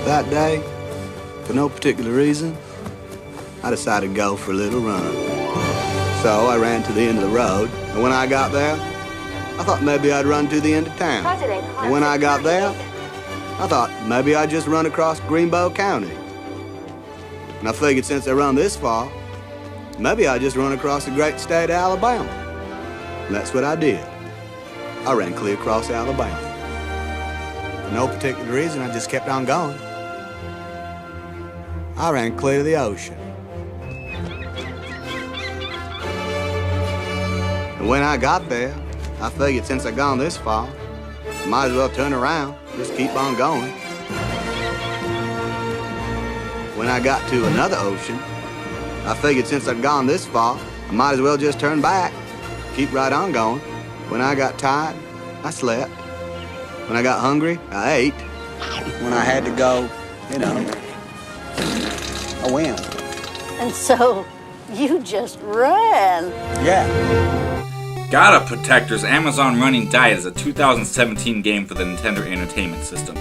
That day, for no particular reason, I decided to go for a little run. So I ran to the end of the road, and when I got there, I thought maybe I'd run to the end of town. And when I got there, I thought maybe I'd just run across Greenbow County. And I figured since I run this far, maybe I'd just run across the great state of Alabama. And that's what I did. I ran clear across Alabama. For no particular reason, I just kept on going. I ran clear to the ocean. And when I got there, I figured since I'd gone this far, I might as well turn around, just keep on going. When I got to another ocean, I figured since I'd gone this far, I might as well just turn back, keep right on going. When I got tired, I slept. When I got hungry, I ate. When I had to go, I went. And so, you just ran. Yeah. Gotta Protector's Amazon Running Diet is a 2017 game for the Nintendo Entertainment System.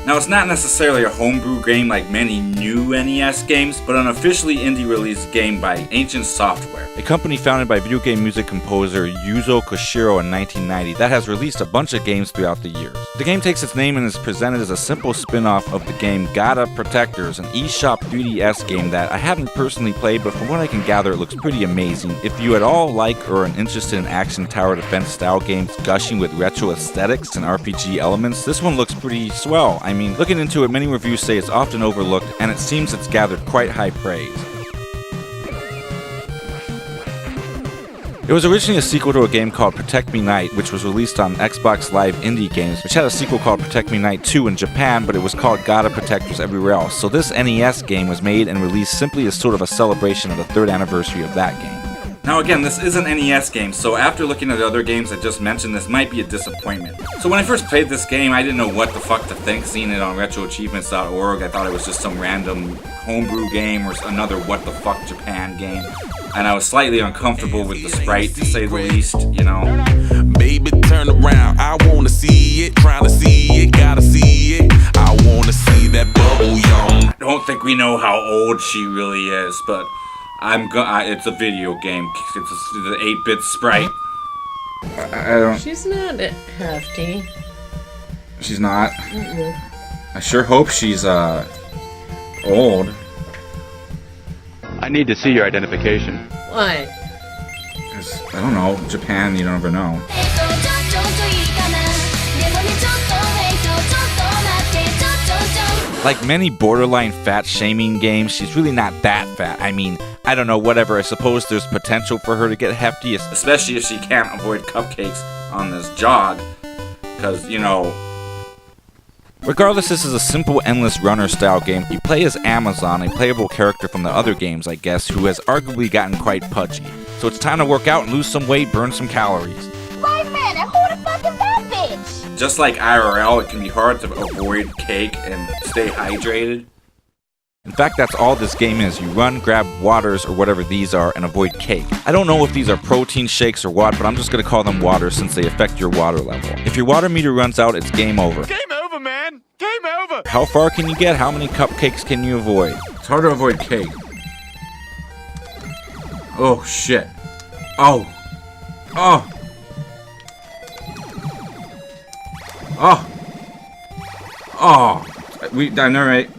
Now, it's not necessarily a homebrew game like many new NES games, but an officially indie-released game by Ancient Software, a company founded by video game music composer Yuzo Koshiro in 1990 that has released a bunch of games throughout the years. The game takes its name and is presented as a simple spin-off of the game Gotta Protectors, an eShop 3DS game that I haven't personally played, but from what I can gather, it looks pretty amazing. If you at all like or are interested in action tower defense style games gushing with retro aesthetics and RPG elements, this one looks pretty swell. I mean, looking into it, many reviews say it's often overlooked, and it seems it's gathered quite high praise. It was originally a sequel to a game called Protect Me Knight, which was released on Xbox Live Indie Games, which had a sequel called Protect Me Knight 2 in Japan, but it was called Gotta Protectors everywhere else. So this NES game was made and released simply as sort of a celebration of the 3rd anniversary of that game. Now again, this is an NES game, so after looking at the other games I just mentioned, this might be a disappointment. So when I first played this game, I didn't know what the fuck to think. Seeing it on retroachievements.org, I thought it was just some random homebrew game or another what the fuck Japan game. And I was slightly uncomfortable with the sprite, to say the least, Baby, turn around, I wanna see it, trying to see it, gotta see it. I wanna see that bubble, young. I don't think we know how old she really is, but it's a video game. It's an 8-bit sprite. I don't. She's not hefty. She's not? I sure hope she's, old. I need to see your identification. Why? Because, I don't know, Japan, you never know. Like many borderline fat-shaming games, she's really not that fat. I mean, I don't know, whatever. I suppose there's potential for her to get hefty, especially if she can't avoid cupcakes on this jog. Because, Regardless, this is a simple, endless runner-style game. You play as Amazon, a playable character from the other games, I guess, who has arguably gotten quite pudgy. So it's time to work out and lose some weight, burn some calories. Wait a minute, who the fuck is that bitch? Just like IRL, it can be hard to avoid cake and stay hydrated. In fact, that's all this game is. You run, grab waters, or whatever these are, and avoid cake. I don't know if these are protein shakes or what, but I'm just going to call them waters since they affect your water level. If your water meter runs out, it's game over. Game over, man! Game over! How far can you get? How many cupcakes can you avoid? It's hard to avoid cake. Oh, shit. Oh. Oh. Oh. Oh. I know, right?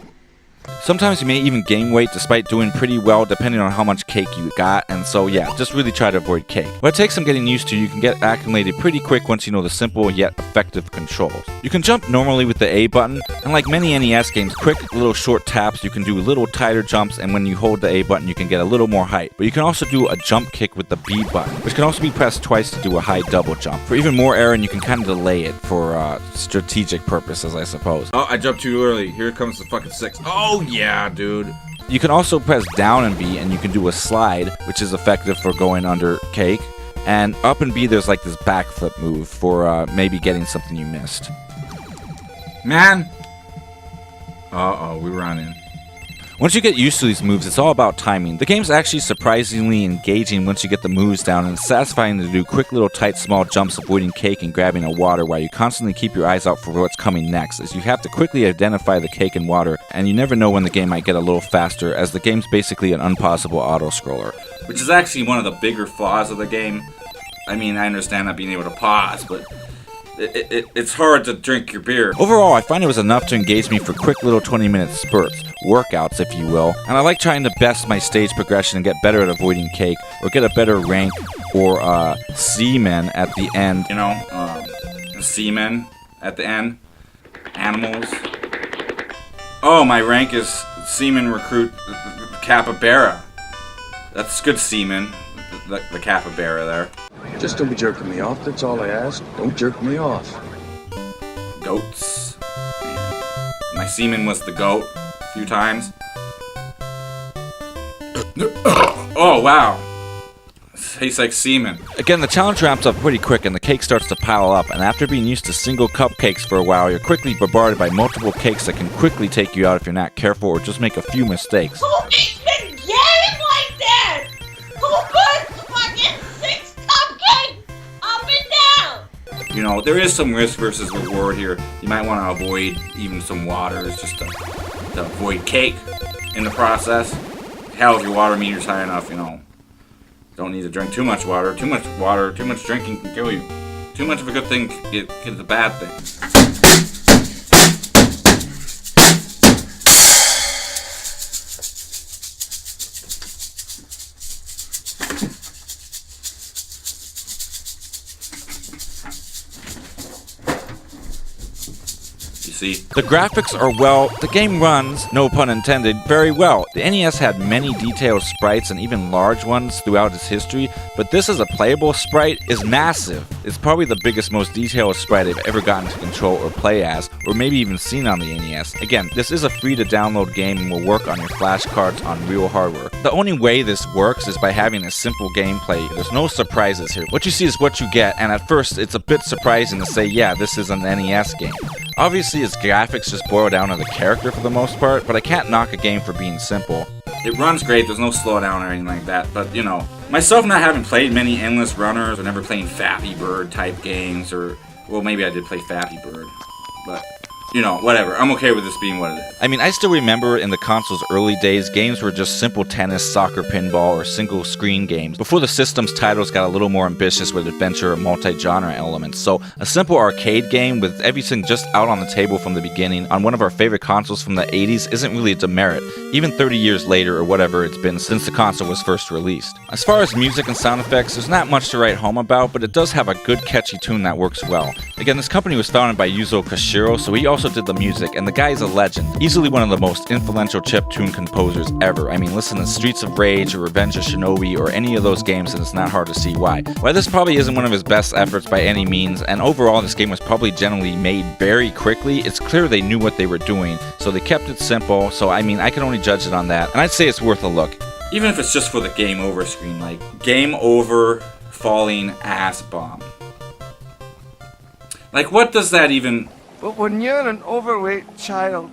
Sometimes you may even gain weight despite doing pretty well depending on how much cake you got, and so yeah, just really try to avoid cake. But it takes some getting used to. You can get acclimated pretty quick once you know the simple yet effective controls. You can jump normally with the A button, and like many NES games, quick little short taps, you can do little tighter jumps, and when you hold the A button you can get a little more height. But you can also do a jump kick with the B button, which can also be pressed twice to do a high double jump. For even more air, and you can kind of delay it for strategic purposes, I suppose. Oh, I jumped too early. Here comes the fucking 6. Oh yeah, dude. You can also press down and B, and you can do a slide, which is effective for going under cake. And up and B, there's like this backflip move for maybe getting something you missed. Man! Uh-oh, we run in. Once you get used to these moves, it's all about timing. The game's actually surprisingly engaging once you get the moves down, and it's satisfying to do quick little tight small jumps avoiding cake and grabbing a water while you constantly keep your eyes out for what's coming next, as you have to quickly identify the cake and water, and you never know when the game might get a little faster, as the game's basically an unpausable auto-scroller. Which is actually one of the bigger flaws of the game. I mean, I understand not being able to pause, but it's hard to drink your beer. Overall, I find it was enough to engage me for quick little 20-minute spurts, workouts if you will, and I like trying to best my stage progression and get better at avoiding cake, or get a better rank, or seamen at the end. You know, seamen at the end. Animals. Oh, my rank is Seaman Recruit Capybara. That's good seaman, the capybara there. Just don't be jerking me off, that's all I ask. Don't jerk me off. Goats. My seaman was the goat a few times. Oh, wow. Tastes like semen. Again, the challenge ramps up pretty quick and the cake starts to pile up, and after being used to single cupcakes for a while, you're quickly bombarded by multiple cakes that can quickly take you out if you're not careful or just make a few mistakes. Who makes the game like that? Who puts fucking 6 cupcakes up and down? You know, there is some risk versus reward here. You might want to avoid even some waters just to avoid cake in the process. Hell, if your water meter's high enough, you know, don't need to drink too much water. Too much water, too much drinking can kill you. Too much of a good thing is a bad thing. See. The graphics are, well, the game runs, no pun intended, very well. The NES had many detailed sprites and even large ones throughout its history, but this as a playable sprite is massive. It's probably the biggest, most detailed sprite I've ever gotten to control or play as, or maybe even seen on the NES. Again, this is a free to download game and will work on your flashcards on real hardware. The only way this works is by having a simple gameplay. There's no surprises here. What you see is what you get, and at first it's a bit surprising to say, yeah, this is an NES game. Obviously, its graphics just boil down to the character for the most part, but I can't knock a game for being simple. It runs great, there's no slowdown or anything like that, but you know, myself not having played many endless runners or never playing Flappy Bird type games, or, well, maybe I did play Flappy Bird, but you know, whatever. I'm okay with this being what it is. I mean, I still remember in the console's early days, games were just simple tennis, soccer, pinball, or single-screen games, before the system's titles got a little more ambitious with adventure or multi-genre elements. So, a simple arcade game with everything just out on the table from the beginning on one of our favorite consoles from the 80s isn't really a demerit, even 30 years later or whatever it's been since the console was first released. As far as music and sound effects, there's not much to write home about, but it does have a good catchy tune that works well. Again, this company was founded by Yuzo Koshiro, so he also did the music, and the guy's a legend. Easily one of the most influential chiptune composers ever. I mean, listen to Streets of Rage or Revenge of Shinobi or any of those games, and it's not hard to see why. While this probably isn't one of his best efforts by any means, and overall this game was probably generally made very quickly, it's clear they knew what they were doing, so they kept it simple, so I mean, I can only judge it on that, and I'd say it's worth a look. Even if it's just for the game over screen, like, game over falling ass bomb. Like, what does that even... But when you're an overweight child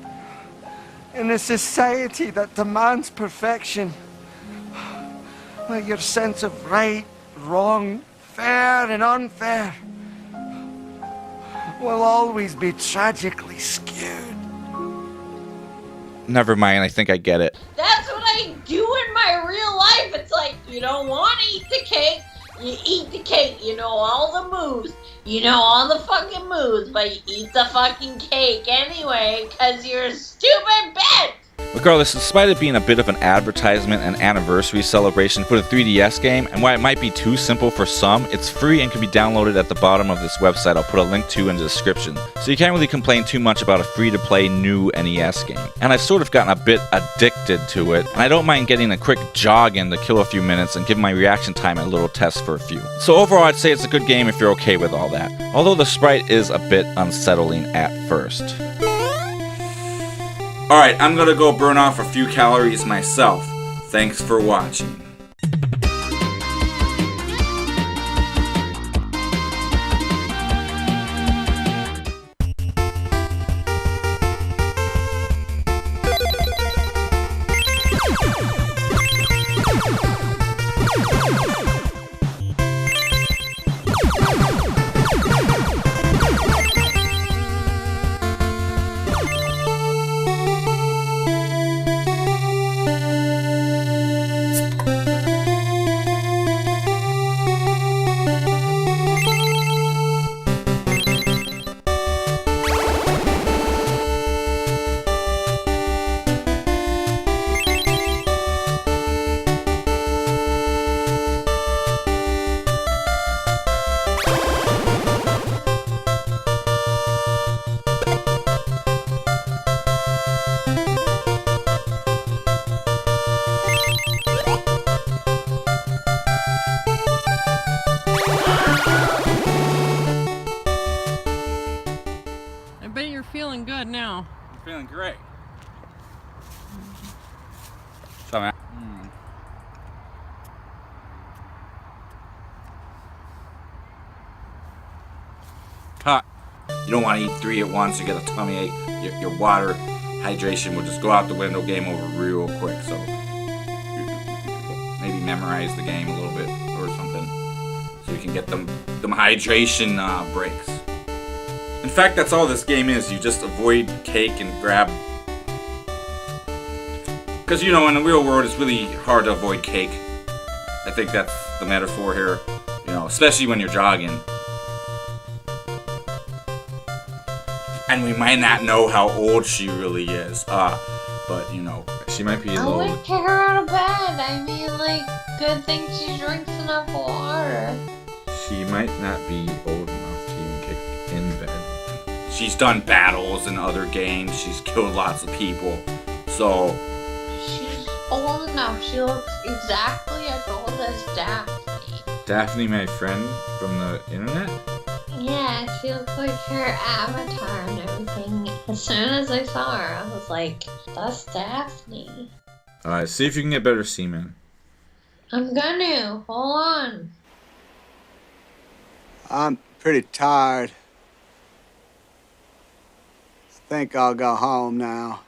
in a society that demands perfection, where your sense of right, wrong, fair and unfair will always be tragically skewed. Never mind, I think I get it. That's what I do in my real life. It's like, you don't want to eat the cake, you eat the cake. You know all the moves. You know all the fucking moves, but you eat the fucking cake anyway, because you're a stupid bitch! Regardless, despite it being a bit of an advertisement and anniversary celebration for the 3DS game, and why it might be too simple for some, it's free and can be downloaded at the bottom of this website I'll put a link to in the description. So you can't really complain too much about a free-to-play new NES game. And I've sort of gotten a bit addicted to it, and I don't mind getting a quick jog in to kill a few minutes and give my reaction time a little test for a few. So overall, I'd say it's a good game if you're okay with all that. Although the sprite is a bit unsettling at first. Alright, I'm gonna go burn off a few calories myself. Thanks for watching. feeling good now? I'm feeling great. So, man. Hot. You don't want to eat 3 at once. You get a tummy ache. Your water hydration will just go out the window. Game over real quick. So maybe memorize the game a little bit or something, so you can get them hydration breaks. In fact, that's all this game is. You just avoid cake and grab. Because, you know, in the real world, it's really hard to avoid cake. I think that's the metaphor here. You know, especially when you're jogging. And we might not know how old she really is. But, you know, she might be a I little... would kick her out of bed. I mean, like, good thing she drinks enough water. She might not be old enough to even kick in bed. She's done battles in other games. She's killed lots of people. So... She's old enough. She looks exactly as old as Daphne. Daphne, my friend from the internet? Yeah, she looks like her avatar and everything. As soon as I saw her, I was like, that's Daphne. Alright, see if you can get better semen. I'm gonna. Hold on. I'm pretty tired. I think I'll go home now.